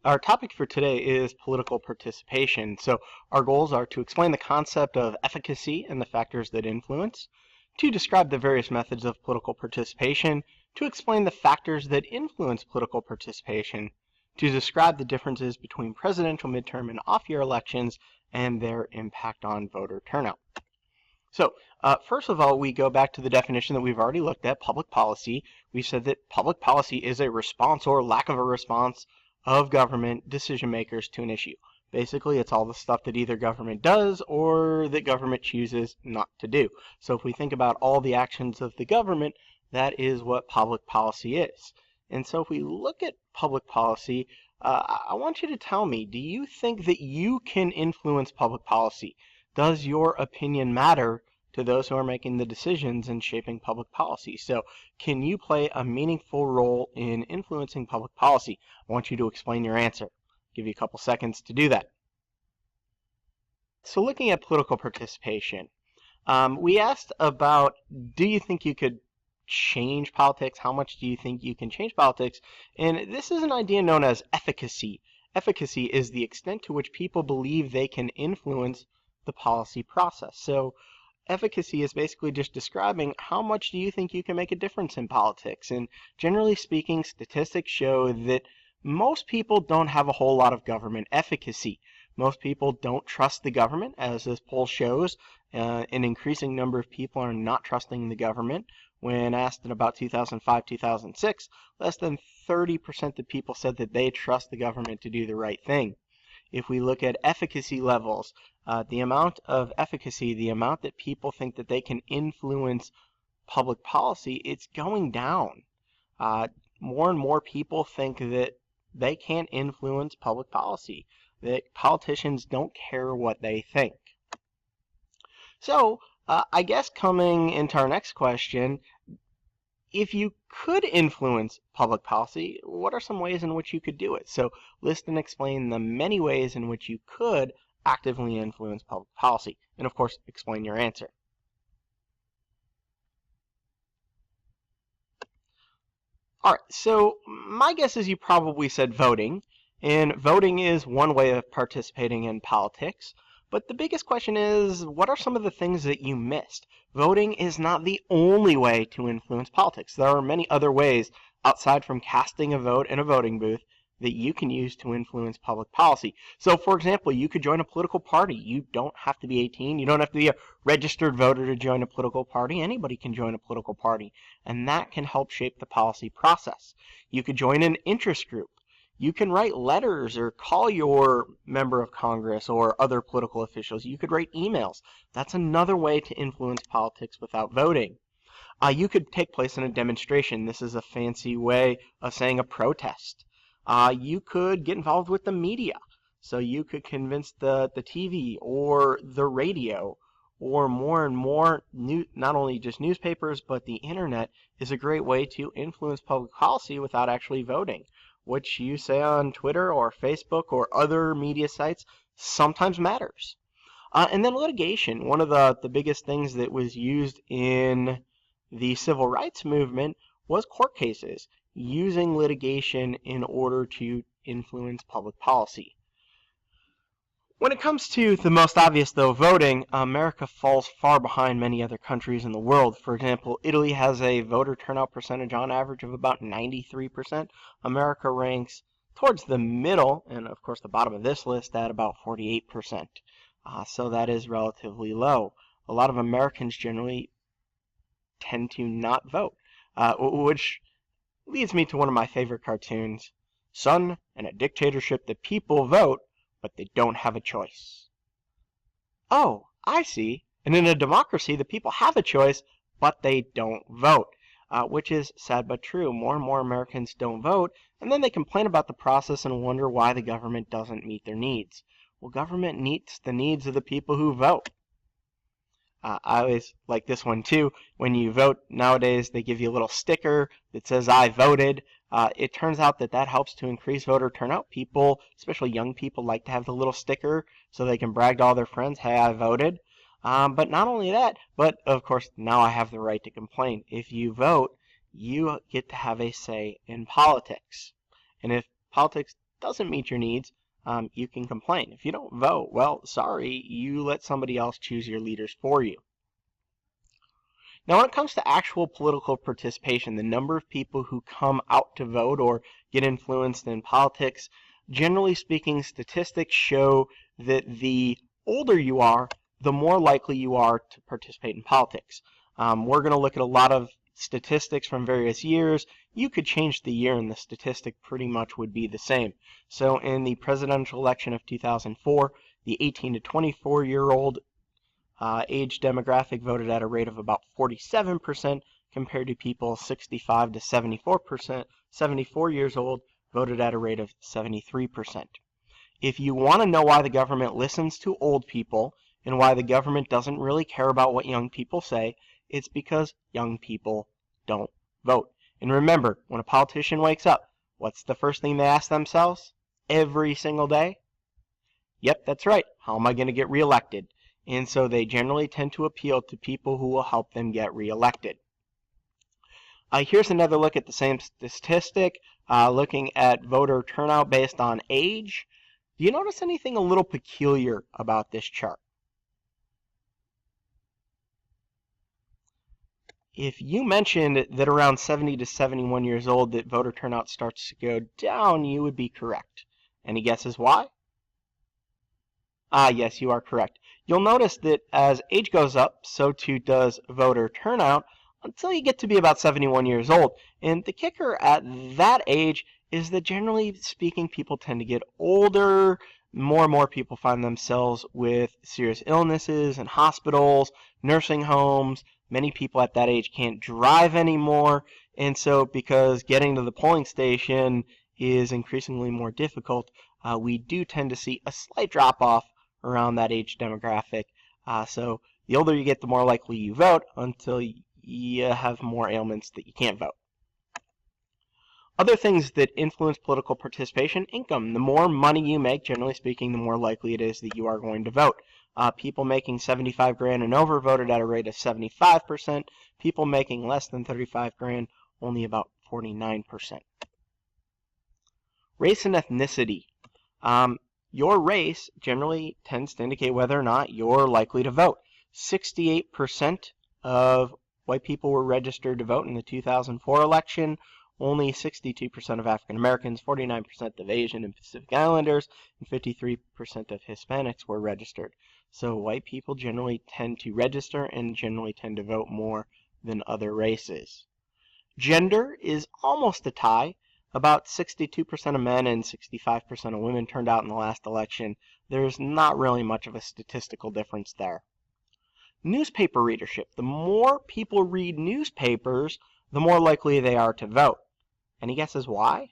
Our topic for today is political participation. So our goals are to explain the concept of efficacy and the factors that influence, to describe the various methods of political participation, to explain the factors that influence political participation, to describe the differences between presidential, midterm, and off-year elections and their impact on voter turnout. So first of all, we go back to the definition that we've already looked at, public policy. We said that public policy is a response or lack of a response of government decision makers to an issue. Basically, it's all the stuff that either government does or that government chooses not to do. So if we think about all the actions of the government, that is what public policy is. And so if we look at public policy, I want you to tell me, do you think that you can influence public policy? Does your opinion matter to those who are making the decisions and shaping public policy? So can you play a meaningful role in influencing public policy? I want you to explain your answer. I'll give you a couple seconds to do that. So looking at political participation, we asked about, do you think you could change politics? How much do you think you can change politics? And this is an idea known as efficacy. Efficacy is the extent to which people believe they can influence the policy process. So efficacy is basically just describing how much do you think you can make a difference in politics. And generally speaking, statistics show that most people don't have a whole lot of government efficacy. Most people don't trust the government, as this poll shows. An increasing number of people are not trusting the government. When asked in about 2005-2006, less than 30% of people said that they trust the government to do the right thing. If we look at efficacy levels, the amount of efficacy, the amount that people think that they can influence public policy, it's going down. More and more people think that they can't influence public policy, that politicians don't care what they think. So I guess coming into our next question, if you could influence public policy, what are some ways in which you could do it? So list and explain the many ways in which you could actively influence public policy. And of course, explain your answer. All right, so my guess is you probably said voting. And voting is one way of participating in politics. But the biggest question is, what are some of the things that you missed? Voting is not the only way to influence politics. There are many other ways outside from casting a vote in a voting booth that you can use to influence public policy. So, for example, you could join a political party. You don't have to be 18. You don't have to be a registered voter to join a political party. Anybody can join a political party, and that can help shape the policy process. You could join an interest group. You can write letters or call your member of Congress or other political officials. You could write emails. That's another way to influence politics without voting. You could take place in a demonstration. This is a fancy way of saying a protest. You could get involved with the media. So you could convince the TV or the radio, or more and more, not only just newspapers, but the internet is a great way to influence public policy without actually voting. What you say on Twitter or Facebook or other media sites sometimes matters. And then litigation. One of the biggest things that was used in the civil rights movement was court cases, using litigation in order to influence public policy. When it comes to the most obvious, though, voting, America falls far behind many other countries in the world. For example, Italy has a voter turnout percentage on average of about 93%. America ranks towards the middle, and of course the bottom of this list, at about 48%. So that is relatively low. A lot of Americans generally tend to not vote, which leads me to one of my favorite cartoons. Son, in a dictatorship the people vote, but they don't have a choice. Oh, I see. And in a democracy, the people have a choice, but they don't vote, which is sad but true. More and more Americans don't vote, and then they complain about the process and wonder why the government doesn't meet their needs. Well, government meets the needs of the people who vote. I always like this one too. When you vote nowadays, they give you a little sticker that says, I voted. It turns out that helps to increase voter turnout. People, especially young people, like to have the little sticker so they can brag to all their friends, hey, I voted. But not only that, but of course, now I have the right to complain. If you vote, you get to have a say in politics. And if politics doesn't meet your needs, you can complain. If you don't vote, well, sorry, you let somebody else choose your leaders for you. Now, when it comes to actual political participation, the number of people who come out to vote or get influenced in politics, generally speaking, statistics show that the older you are, the more likely you are to participate in politics. We're going to look at a lot of statistics from various years. You could change the year and the statistic pretty much would be the same. So in the presidential election of 2004, the 18 to 24-year-old age demographic voted at a rate of about 47% compared to people 65 to 74 years old voted at a rate of 73%. If you want to know why the government listens to old people and why the government doesn't really care about what young people say, it's because young people don't vote. And remember, when a politician wakes up, what's the first thing they ask themselves every single day? Yep, that's right. How am I going to get reelected? And so they generally tend to appeal to people who will help them get reelected. Here's another look at the same statistic, looking at voter turnout based on age. Do you notice anything a little peculiar about this chart? If you mentioned that around 70 to 71 years old that voter turnout starts to go down, you would be correct. Any guesses why? Yes, you are correct. You'll notice that as age goes up, so too does voter turnout until you get to be about 71 years old. And the kicker at that age is that generally speaking, people tend to get older. More and more people find themselves with serious illnesses in hospitals, nursing homes. Many people at that age can't drive anymore. And so because getting to the polling station is increasingly more difficult, we do tend to see a slight drop off around that age demographic. So the older you get, the more likely you vote until you have more ailments that you can't vote. Other things that influence political participation: income. The more money you make, generally speaking, the more likely it is that you are going to vote. People making 75 grand and over voted at a rate of 75%. People making less than 35 grand, only about 49%. Race and ethnicity. Your race generally tends to indicate whether or not you're likely to vote. 68% of white people were registered to vote in the 2004 election. Only 62% of African Americans, 49% of Asian and Pacific Islanders, and 53% of Hispanics were registered. So white people generally tend to register and generally tend to vote more than other races. Gender is almost a tie. About 62% of men and 65% of women turned out in the last election. There's not really much of a statistical difference there. Newspaper readership. The more people read newspapers, the more likely they are to vote. Any guesses why?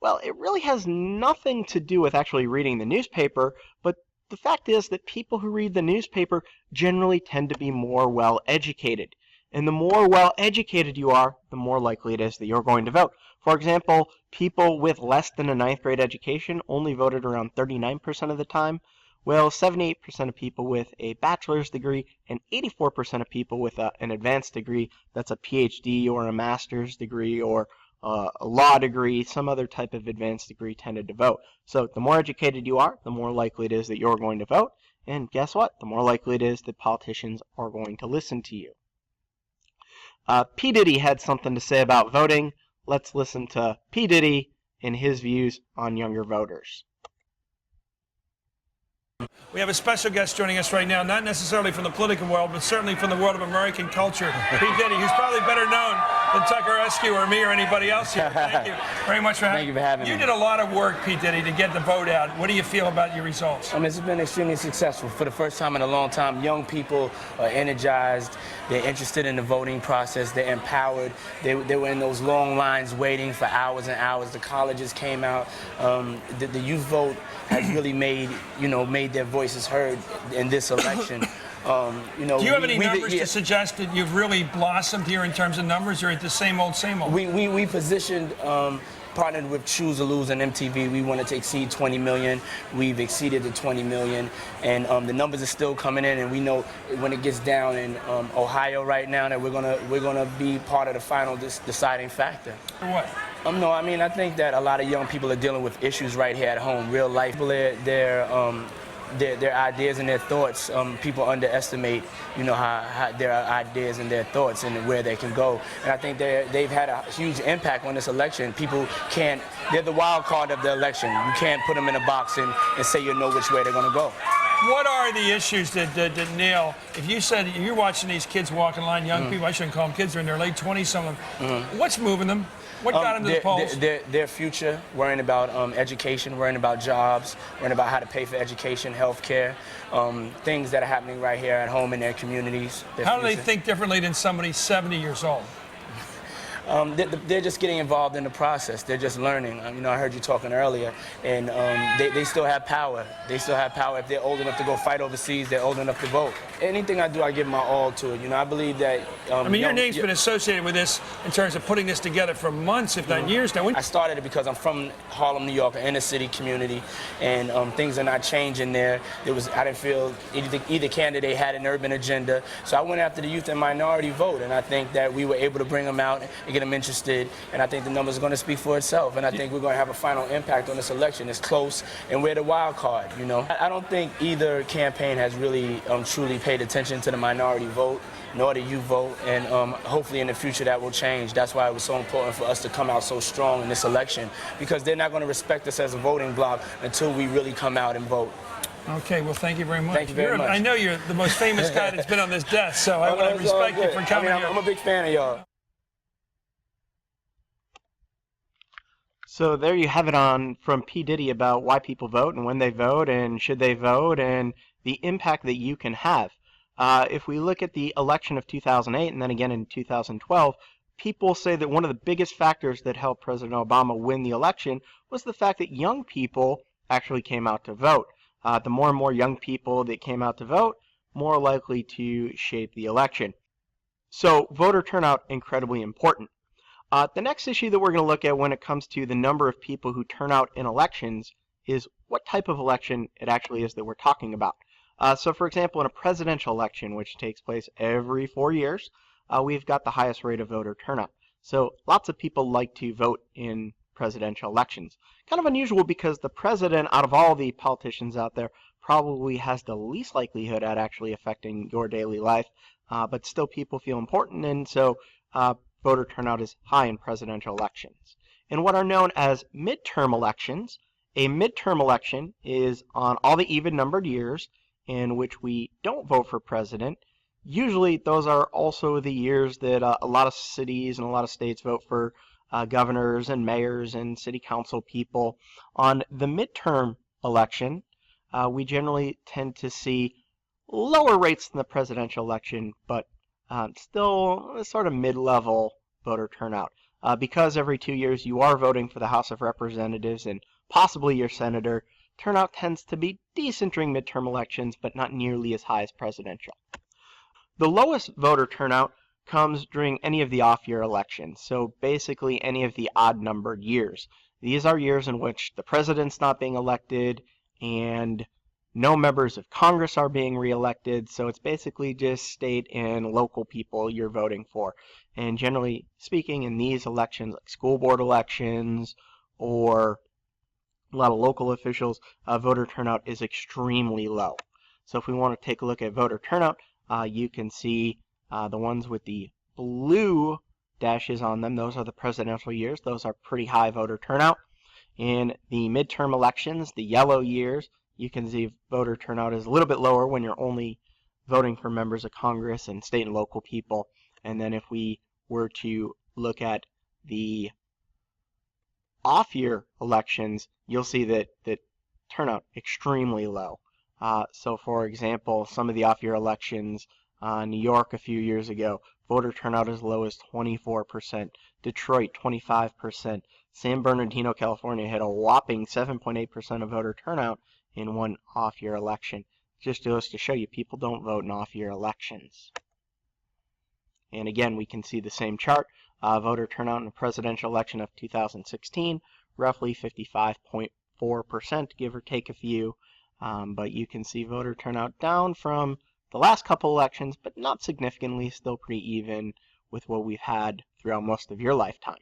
Well, it really has nothing to do with actually reading the newspaper, but the fact is that people who read the newspaper generally tend to be more well-educated. And the more well-educated you are, the more likely it is that you're going to vote. For example, people with less than a 9th grade education only voted around 39% of the time, while 78% of people with a bachelor's degree and 84% of people with an advanced degree, that's a PhD or a master's degree or a law degree, some other type of advanced degree, tended to vote. So the more educated you are, the more likely it is that you're going to vote. And guess what? The more likely it is that politicians are going to listen to you. P. Diddy had something to say about voting. Let's listen to P. Diddy and his views on younger voters. We have a special guest joining us right now, not necessarily from the political world, but certainly from the world of American culture. Pete Diddy, who's probably better known than Tucker Eskew or me or anybody else here. Thank you very much for having me. Thank you for having me. You did a lot of work, Pete Diddy, to get the vote out. What do you feel about your results? It's been extremely successful. For the first time in a long time, young people are energized. They're interested in the voting process. They're empowered. They were in those long lines waiting for hours and hours. The colleges came out. The youth vote has really made their voices heard in this election. Do you have any numbers to suggest that you've really blossomed here in terms of numbers, or at the same old, same old? We positioned, partnered with Choose or Lose and MTV. We wanted to exceed 20 million. We've exceeded the 20 million, and the numbers are still coming in. And we know when it gets down in Ohio right now that we're gonna be part of the final deciding factor. For what? No, I mean, I think that a lot of young people are dealing with issues right here at home, real life. Their ideas and their thoughts, people underestimate, how their ideas and their thoughts and where they can go. And I think they've had a huge impact on this election. People they're the wild card of the election. You can't put them in a box and say you know which way they're going to go. What are the issues that Neil, if you said you're watching these kids walk in line, young people, I shouldn't call them kids, they're in their late 20s, some of them, what's moving them? What got them to the polls? Their future, worrying about education, worrying about jobs, worrying about how to pay for education, health care, things that are happening right here at home in their communities. How do they think differently than somebody 70 years old? They're just getting involved in the process. They're just learning. I heard you talking earlier, and they still have power. They still have power. If they're old enough to go fight overseas, they're old enough to vote. Anything I do, I give my all to it. I believe that. Your name's been associated with this in terms of putting this together for months, if not years now. I started it because I'm from Harlem, New York, an inner city community, and things are not changing there. I didn't feel either candidate had an urban agenda, so I went after the youth and minority vote, and I think that we were able to bring them out and get them interested, and I think the numbers are going to speak for itself, and I think we're going to have a final impact on this election. It's close, and we're the wild card, I don't think either campaign has really truly paid attention to the minority vote, nor the youth vote, and hopefully in the future that will change. That's why it was so important for us to come out so strong in this election, because they're not going to respect us as a voting bloc until we really come out and vote. Okay, well, thank you very much. Thank you very much. I know you're the most famous guy that's been on this desk, so I want to respect you for coming here. I'm a big fan of y'all. So there you have it from P. Diddy about why people vote and when they vote and should they vote and the impact that you can have. If we look at the election of 2008 and then again in 2012, people say that one of the biggest factors that helped President Obama win the election was the fact that young people actually came out to vote. The more and more young people that came out to vote, more likely to shape the election. So voter turnout, incredibly important. The next issue that we're going to look at when it comes to the number of people who turn out in elections is what type of election it actually is that we're talking about. So for example, in a presidential election, which takes place every 4 years, we've got the highest rate of voter turnout. So lots of people like to vote in presidential elections. Kind of unusual because the president, out of all the politicians out there, probably has the least likelihood at actually affecting your daily life, but still people feel important, and so voter turnout is high in presidential elections. In what are known as midterm elections, a midterm election is on all the even-numbered years in which we don't vote for president. Usually those are also the years that a lot of cities and a lot of states vote for governors and mayors and city council people. On the midterm election, we generally tend to see lower rates than the presidential election, but still sort of mid-level voter turnout. Because every 2 years you are voting for the House of Representatives and possibly your senator, turnout tends to be decent during midterm elections, but not nearly as high as presidential. The lowest voter turnout comes during any of the off-year elections, so basically any of the odd-numbered years. These are years in which the president's not being elected and no members of Congress are being reelected, so it's basically just state and local people you're voting for. And generally speaking, in these elections, like school board elections or a lot of local officials, voter turnout is extremely low. So if we want to take a look at voter turnout, you can see the ones with the blue dashes on them. Those are the presidential years. Those are pretty high voter turnout. In the midterm elections, the yellow years, you can see voter turnout is a little bit lower when you're only voting for members of Congress and state and local people. And then if we were to look at the off-year elections, you'll see that turnout extremely low. So for example, some of the off-year elections, New York a few years ago, voter turnout as low as 24%, Detroit 25%, San Bernardino, California had a whopping 7.8% of voter turnout in one off-year election. Just goes to show you people don't vote in off-year elections. And again, we can see the same chart. Voter turnout in the presidential election of 2016, roughly 55.4%, give or take a few. But you can see voter turnout down from the last couple elections, but not significantly, still pretty even with what we've had throughout most of your lifetime.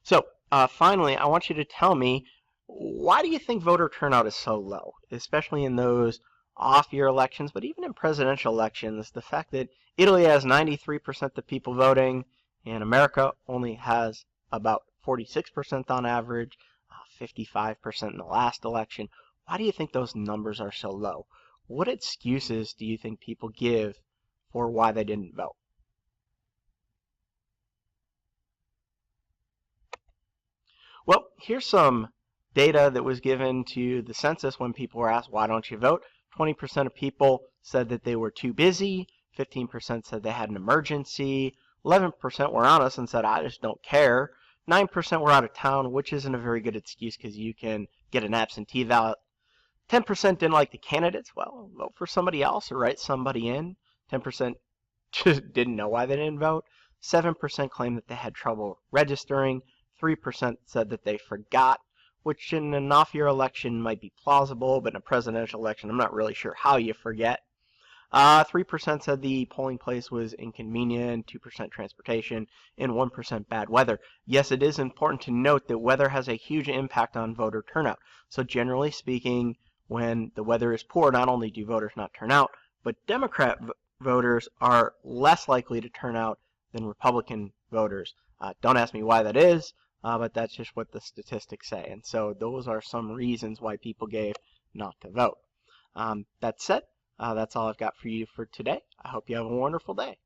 So, finally, I want you to tell me, why do you think voter turnout is so low, especially in those off-year elections, but even in presidential elections? The fact that Italy has 93% of people voting, and America only has about 46% on average, 55% in the last election. Why do you think those numbers are so low? What excuses do you think people give for why they didn't vote? Well, here's some data that was given to the census when people were asked, why don't you vote? 20% of people said that they were too busy. 15% said they had an emergency. 11% were honest and said, I just don't care. 9% were out of town, which isn't a very good excuse because you can get an absentee ballot. 10% didn't like the candidates. Well, vote for somebody else or write somebody in. 10% just didn't know why they didn't vote. 7% claimed that they had trouble registering. 3% said that they forgot, which in an off-year election might be plausible, but in a presidential election, I'm not really sure how you forget. 3% said the polling place was inconvenient, 2% transportation, and 1% bad weather. Yes, it is important to note that weather has a huge impact on voter turnout. So generally speaking, when the weather is poor, not only do voters not turn out, but Democrat voters are less likely to turn out than Republican voters. Don't ask me why that is, but that's just what the statistics say. And so those are some reasons why people gave not to vote. That said, that's all I've got for you for today. I hope you have a wonderful day.